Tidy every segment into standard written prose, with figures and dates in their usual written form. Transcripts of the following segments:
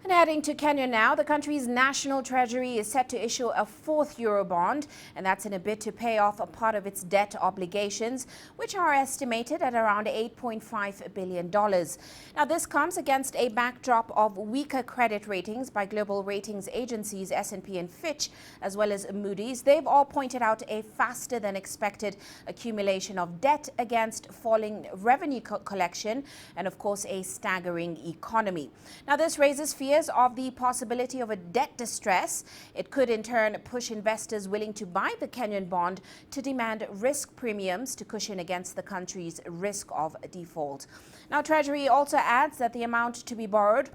And heading to Kenya now, the country's National Treasury is set to issue a fourth Eurobond, and that's in a bid to pay off a part of its debt obligations, which are estimated at around $8.5 billion. Now, this comes against a backdrop of weaker credit ratings by global ratings agencies S&P and Fitch, as well as Moody's. They've all pointed out a faster than expected accumulation of debt against falling revenue collection and, of course, a staggering economy. Now, this raises fears of the possibility of a debt distress. It could in turn push investors willing to buy the Kenyan bond to demand risk premiums to cushion against the country's risk of default. Now, Treasury also adds that the amount to be borrowed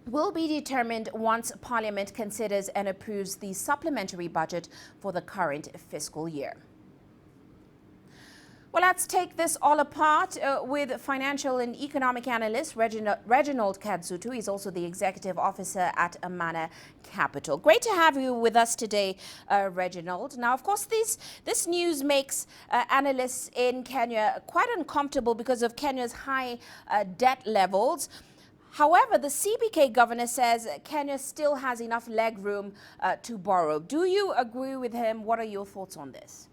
will be determined once Parliament considers and approves the supplementary budget for the current fiscal year. Well, let's take this all apart with financial and economic analyst Reginald Kadzutu. He's also the executive officer at Amana Capital. Great to have you with us today, Reginald. Now, of course, this news makes analysts in Kenya quite uncomfortable because of Kenya's high debt levels. However, the CBK governor says Kenya still has enough leg room to borrow. Do you agree with him? What are your thoughts on this?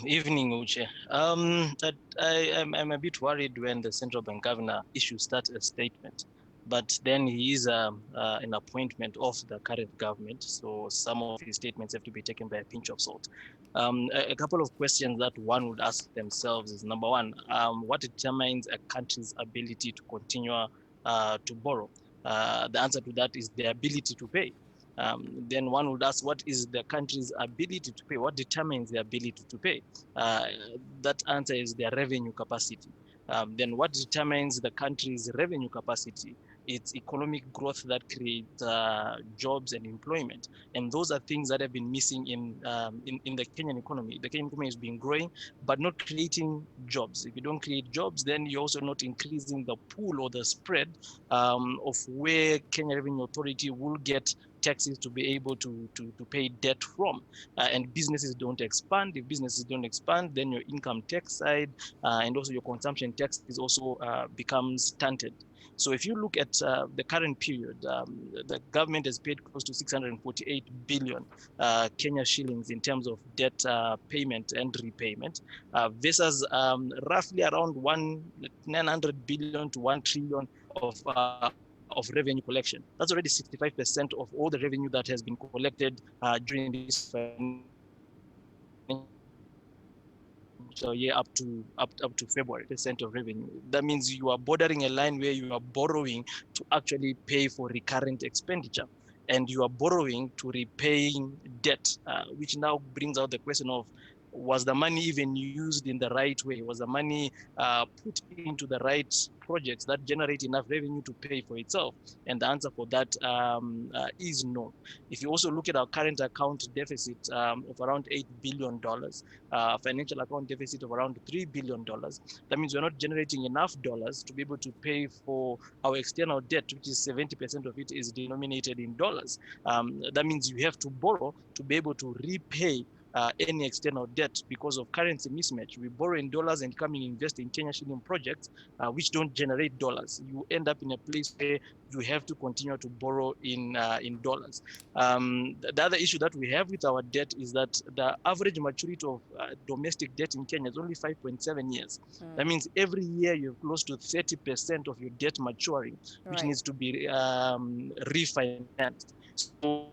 Evening, Uche. I'm a bit worried when the central bank governor issues that a statement, but then he is an appointment of the current government, so some of his statements have to be taken by a pinch of salt. A couple of questions that one would ask themselves is, number one, what determines a country's ability to continue to borrow? The answer to that is the ability to pay. Then one would ask, what is the country's ability to pay? What determines the ability to pay? That answer is their revenue capacity. Then what determines the country's revenue capacity? It's economic growth that creates jobs and employment. And those are things that have been missing in the Kenyan economy. The Kenyan economy has been growing, but not creating jobs. If you don't create jobs, then you're also not increasing the pool or the spread of where Kenya Revenue Authority will get taxes to be able to pay debt from, and businesses don't expand. If businesses don't expand, then your income tax side and also your consumption tax is also becomes stunted. So if you look at the current period, the government has paid close to 648 billion Kenya shillings in terms of debt payment and repayment, versus roughly around 900 billion to 1 trillion of revenue collection. That's already 65% of all the revenue that has been collected during this year up to February, percent of revenue. That means you are bordering a line where you are borrowing to actually pay for recurrent expenditure, and you are borrowing to repaying debt, which now brings out the question of, was the money even used in the right way? Was the money put into the right projects that generate enough revenue to pay for itself? And the answer for that is no. If you also look at our current account deficit of around $8 billion, financial account deficit of around $3 billion, that means we're not generating enough dollars to be able to pay for our external debt, which is 70% of it is denominated in dollars. That means you have to borrow to be able to repay any external debt because of currency mismatch. We borrow in dollars and come and invest in Kenya shilling projects which don't generate dollars. You end up in a place where you have to continue to borrow in dollars. The other issue that we have with our debt is that the average maturity of domestic debt in Kenya is only 5.7 years. That means every year you have close to 30% of your debt maturing, which needs to be refinanced. So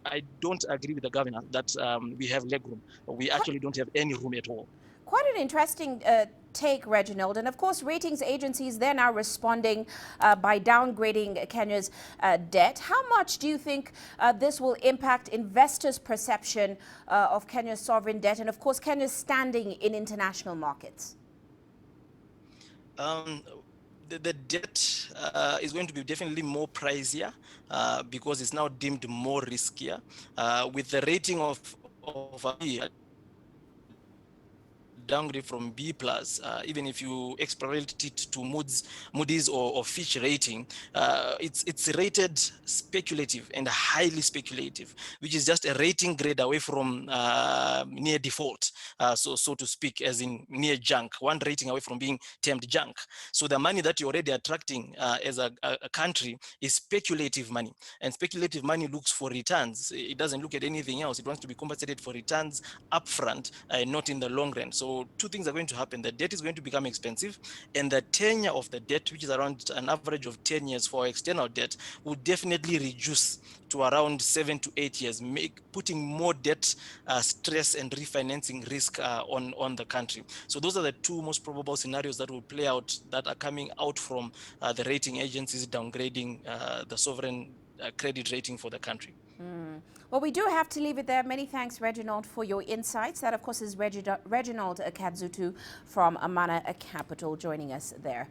I don't agree with the governor that we have leg room. We actually don't have any room at all. Quite an interesting take, Reginald. And of course, ratings agencies, they're now responding by downgrading Kenya's debt. How much do you think this will impact investors' perception of Kenya's sovereign debt and, of course, Kenya's standing in international markets? The debt is going to be definitely more pricier because it's now deemed more riskier. With the rating of downgrade from B+, even if you extrapolate it to Moody's or Fitch rating, it's rated speculative and highly speculative, which is just a rating grade away from near default, so to speak, as in near junk, one rating away from being termed junk. So the money that you're already attracting as a country is speculative money, and speculative money looks for returns. It doesn't look at anything else. It wants to be compensated for returns upfront, not in the long run. So two things are going to happen. The debt is going to become expensive, and the tenure of the debt, which is around an average of 10 years for external debt, will definitely reduce to around 7 to 8 years, putting more debt stress and refinancing risk on the country. So those are the two most probable scenarios that will play out, that are coming out from the rating agencies downgrading the sovereign credit rating for the country. Well, we do have to leave it there. Many thanks, Reginald, for your insights. That, of course, is Reginald Kadzutu from Amana Capital joining us there.